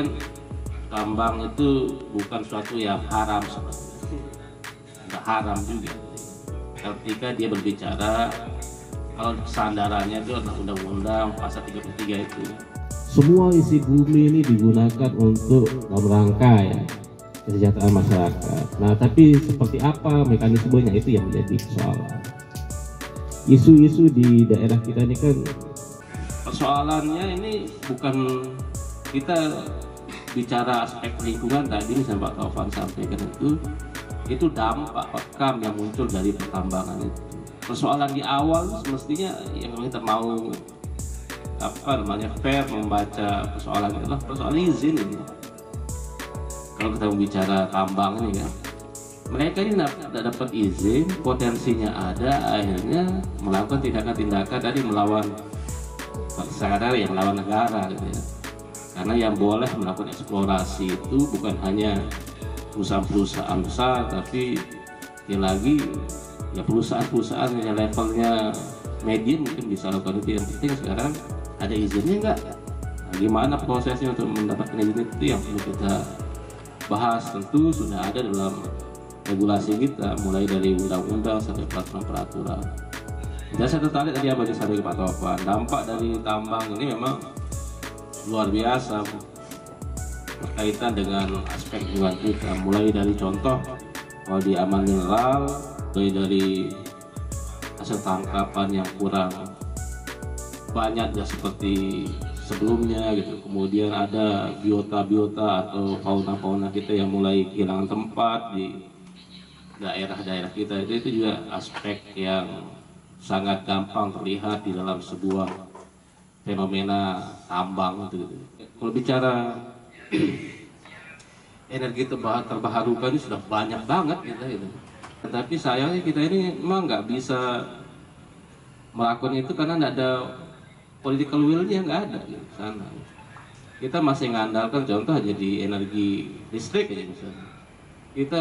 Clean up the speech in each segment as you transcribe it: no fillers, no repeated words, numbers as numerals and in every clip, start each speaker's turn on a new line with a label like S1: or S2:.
S1: kan tambang itu bukan suatu yang haram sebenarnya, nggak haram juga. Ketika dia berbicara, kalau sandarannya itu adalah Undang-Undang Pasal 33 itu. Semua isi bumi ini digunakan untuk dalam rangka ya kesejahteraan masyarakat. Nah, tapi seperti apa mekanismenya itu yang menjadi persoalan. Isu-isu di daerah kita ini kan persoalannya ini bukan kita bicara aspek lingkungan tadi misalnya Pak Taufan sampaikan itu dampak rekam yang muncul dari pertambangan itu. Persoalan di awal semestinya yang kita mau fair membaca persoalan adalah persoalan izin ini. Kalau kita bicara tambang ini kan, mereka ini tidak dapat izin, potensinya ada, akhirnya melakukan tindakan-tindakan dari melawan negara gitu ya. Karena yang boleh melakukan eksplorasi itu bukan hanya perusahaan-perusahaan besar, tapi lagi ya perusahaan-perusahaan yang levelnya medium mungkin bisa lakukan itu. Yang penting sekarang ada izinnya enggak? Nah, gimana prosesnya untuk mendapatkan izin itu yang perlu kita bahas. Tentu sudah ada dalam regulasi kita, mulai dari undang-undang sampai peraturan-peraturan. Dan saya tertarik tadi apa yang disampaikan Pak Taufan, dampak dari tambang ini memang luar biasa berkaitan dengan aspek lingkungan kita, mulai dari contoh kalau di aman mineral, mulai dari hasil tangkapan yang kurang banyak ya seperti sebelumnya gitu, kemudian ada biota-biota atau fauna-fauna kita yang mulai kehilangan tempat di daerah-daerah kita, itu juga aspek yang sangat gampang terlihat di dalam sebuah fenomena tambang gitu. Kalau bicara energi terbarukan ini sudah banyak banget kita gitu. Tetapi sayangnya kita ini memang nggak bisa melakukan itu karena nggak ada political will-nya, nggak ada di sana. Kita masih mengandalkan contoh aja di energi listrik aja misalnya. Kita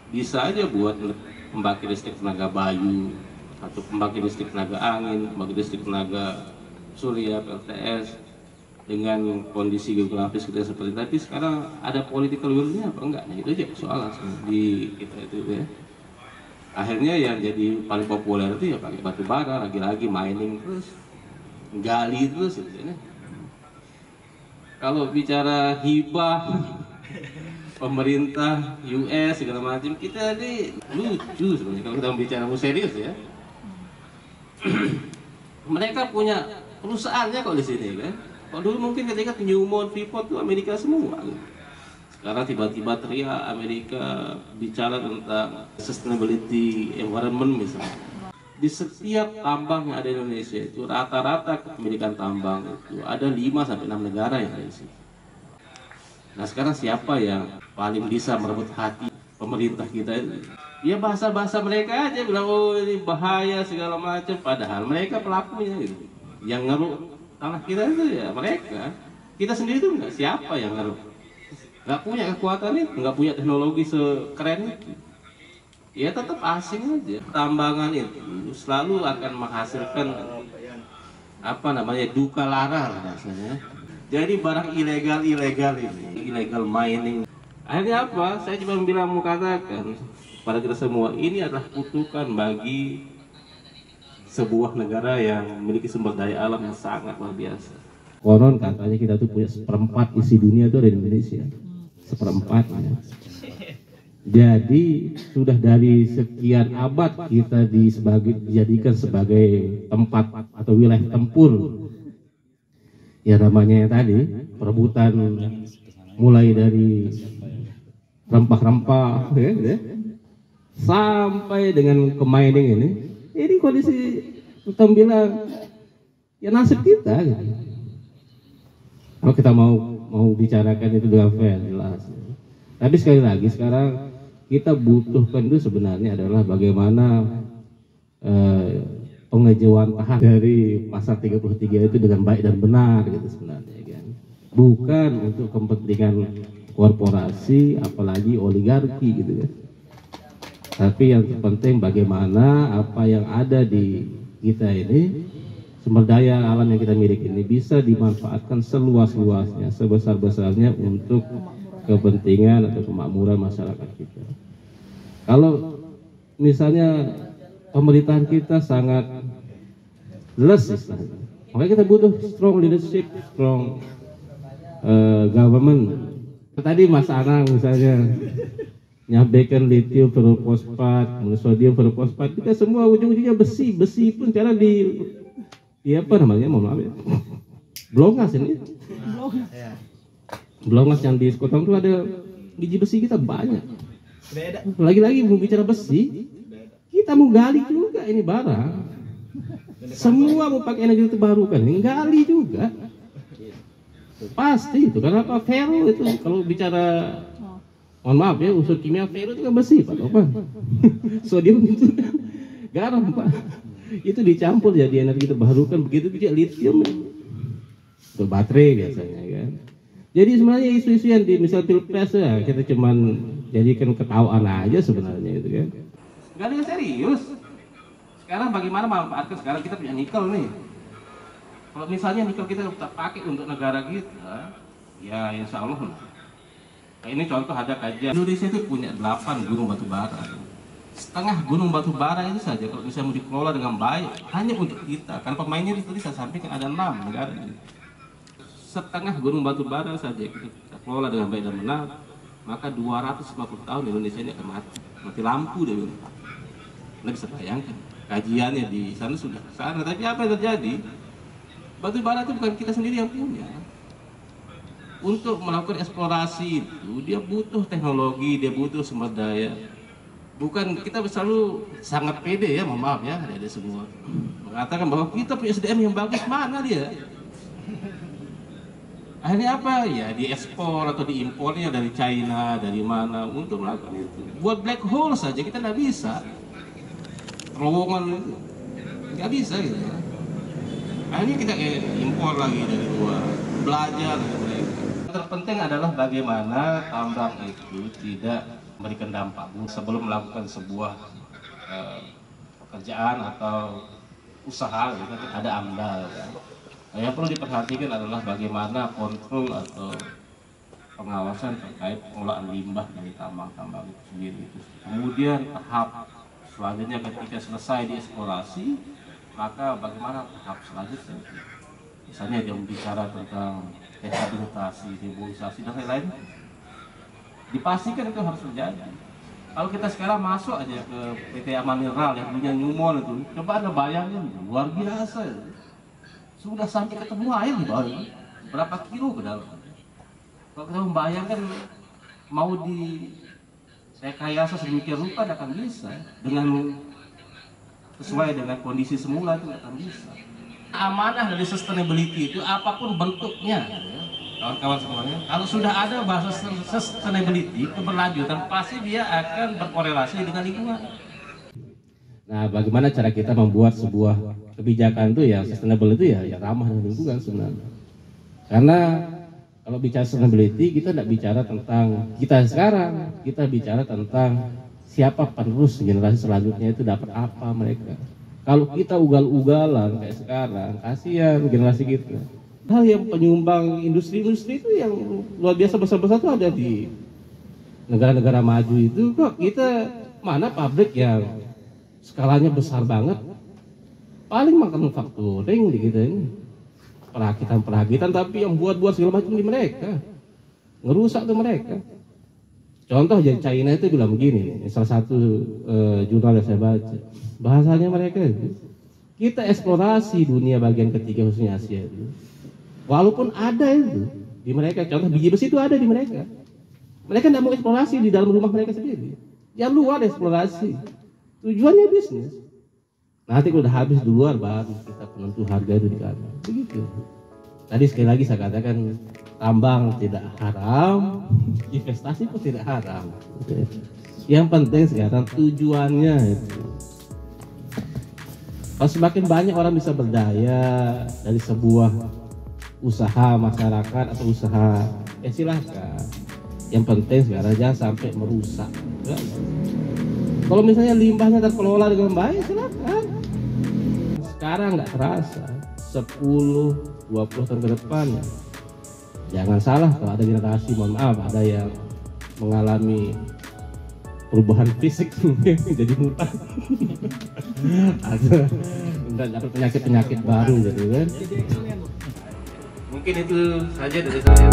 S1: bisa aja buat pembangkit listrik tenaga bayu atau pembangkit listrik tenaga angin, pembangkit listrik tenaga surya PLTS dengan kondisi geografis kita seperti itu. Tapi sekarang ada political will-nya apa enggak? Nah, itu aja persoalan di kita itu ya. Akhirnya yang jadi paling populer itu ya pakai batu bara, lagi-lagi mining terus, gali terus gitu ya. Kalau bicara hibah pemerintah US segala macam, kita ini lucu sebenarnya kalau kita bicara serius ya. Mereka punya perusahaannya kok di sini kan. Kalau dulu mungkin ketika Newmont, Freeport itu Amerika semua. Sekarang tiba-tiba teriak Amerika bicara tentang sustainability environment misalnya. Di setiap tambang yang ada di Indonesia itu rata-rata kepemilikan tambang itu ada 5-6 negara yang ada di sini. Nah sekarang siapa yang paling bisa merebut hati pemerintah kita ini? Ya bahasa-bahasa mereka aja bilang oh ini bahaya segala macam, padahal mereka pelakunya gitu. Yang ngeruk tanah kita itu ya mereka. Kita sendiri itu enggak, siapa yang ngeruk? Nggak punya kekuatan itu, nggak punya teknologi sekeren itu. Ya tetap asing aja. Tambangan itu selalu akan menghasilkan duka lara rasanya. Jadi barang ilegal ini, illegal mining. Akhirnya apa? Saya cuma mau katakan pada kita semua, ini adalah kutukan bagi sebuah negara yang memiliki sumber daya alam yang sangat luar biasa. Konon katanya kita tuh punya 1/4 isi dunia itu ada di Indonesia. 1/4-nya. Jadi sudah dari sekian abad kita dijadikan sebagai tempat atau wilayah tempur. Ya namanya yang tadi perebutan mulai dari rempah-rempah ya, sampai dengan ke mining ini. Ini kondisi kita bilang ya nasib kita gitu. Kalau kita mau bicarakan itu dengan fair jelas. Tapi sekali lagi sekarang kita butuhkan itu sebenarnya adalah bagaimana pengejawantahan dari pasal 33 itu dengan baik dan benar gitu sebenarnya kan. Bukan untuk kepentingan korporasi apalagi oligarki gitu kan. Tapi yang terpenting bagaimana apa yang ada di kita ini sumber daya alam yang kita miliki ini bisa dimanfaatkan seluas-luasnya, sebesar-besarnya untuk kepentingan atau kemakmuran masyarakat kita. Kalau misalnya pemerintahan kita sangat les, makanya kita butuh strong leadership, strong government. Tadi Mas Anang misalnya nyampaikan lithium ferrofosfat, sodium ferrofosfat, kita semua ujung-ujungnya besi pun cara di apa namanya, mohon maaf ya, blongas ini, blongas yang di Sekotong itu ada biji besi kita banyak. Lagi-lagi mau bicara besi, kita mau gali juga ini barang. Semua mau pakai energi terbarukan, gali juga. Pasti itu, karena apa? Ferro itu kalau bicara, mohon maaf ya, unsur kimia ferro itu kan besi Pak Topan. Sodium itu kan garam Pak. Itu dicampur jadi energi terbarukan, begitu juga lithium untuk baterai biasanya kan. Jadi sebenarnya isu-isu yang di misal pilpres ya kita cuman jadikan ketawaan aja sebenarnya itu kan. Gak ada yang serius. Sekarang bagaimana manfaatkan, sekarang kita punya nikel nih. Kalau misalnya nikel kita kita pakai untuk negara kita, ya insya Allah. Nah, ini contoh ada kajian Indonesia itu punya 8 gunung batu bara. Setengah gunung batu bara itu saja kalau bisa mau dikelola dengan baik hanya untuk kita, kan pemainnya tadi saya sampaikan ada 6 negara ini. Setengah gunung batu bara saja kita kelola dengan baik dan benar, maka 250 tahun Indonesia ini akan mati lampu deh. Anda bisa bayangkan kajiannya di sana sudah sana, tapi apa yang terjadi? Batu bara itu bukan kita sendiri yang punya. Untuk melakukan eksplorasi itu dia butuh teknologi, dia butuh sumber daya. Bukan kita selalu sangat pede ya, mohon maaf ya, ada semua mengatakan bahwa kita punya SDM yang bagus, mana dia? Akhirnya apa? Ya diekspor atau diimpornya dari China, dari mana untuk melakukan itu. Buat black hole saja kita nggak bisa, terowongan itu nggak bisa gitu. Akhirnya kita impor lagi dari luar, belajar. Terpenting adalah bagaimana tambang itu tidak memberikan dampak sebelum melakukan sebuah pekerjaan atau usaha, gitu, ada AMDAL ya. Nah, yang perlu diperhatikan adalah bagaimana kontrol atau pengawasan terkait pengolahan limbah dari tambang-tambang itu sendiri. Kemudian tahap selanjutnya ketika selesai dieksplorasi, maka bagaimana tahap selanjutnya? Misalnya dia bicara tentang rehabilitasi, reboisasi dan lain-lain. Dipastikan itu harus terjadi. Kalau kita sekarang masuk aja ke PT Aman Mineral yang punya Newmont itu, coba Anda bayangin, luar biasa itu. Sudah sampai ketemu air di bawah, berapa kilo ke dalam. Kalau kita membayangkan mau di rekayasa sedemikian rupa, tidak akan bisa dengan sesuai dengan kondisi semula, itu tidak akan bisa. Amanah dari sustainability itu apapun bentuknya, kawan-kawan semuanya, kalau sudah ada bahasa sustainability, keberlanjutan, pasti dia akan berkorelasi dengan lingkungan. Nah, bagaimana cara kita membuat sebuah kebijakan itu yang sustainable itu ya ramah dengan lingkungan sebenarnya. Karena kalau bicara sustainability, kita tidak bicara tentang kita sekarang, kita bicara tentang siapa penerus generasi selanjutnya itu dapat apa mereka. Kalau kita ugal-ugalan kayak sekarang, kasihan generasi kita. Hal yang penyumbang industri-industri itu yang luar biasa besar-besar itu ada di negara-negara maju itu. Kok kita mana pabrik yang skalanya besar banget? Paling manufacturing di kita ini, perakitan, tapi yang buat-buat segala macam di mereka, ngerusak tuh mereka. Contoh jadi China itu bilang begini, salah satu jurnal yang saya baca, bahasanya mereka itu, kita eksplorasi dunia bagian ketiga khususnya Asia itu, walaupun ada itu di mereka, contoh biji besi itu ada di mereka, mereka tidak mau eksplorasi di dalam rumah mereka sendiri, yang luar eksplorasi, tujuannya bisnis. Nanti kalau udah habis di luar baru kita penentu harga itu di sana, begitu. Tadi sekali lagi saya katakan tambang tidak haram, investasi pun tidak haram. Yang penting sekarang tujuannya itu. Kalau semakin banyak orang bisa berdaya dari sebuah usaha masyarakat atau usaha, silahkan. Yang penting sekarang jangan sampai merusak. Kalau misalnya limbahnya terkelola dengan baik, silahkan. Sekarang nggak terasa.
S2: 10-20 tahun ke depan, jangan salah kalau ada generasi, mohon maaf, ada yang mengalami perubahan fisik jadi mutan atau dapat penyakit baru gitu kan. Mungkin itu saja dari saya.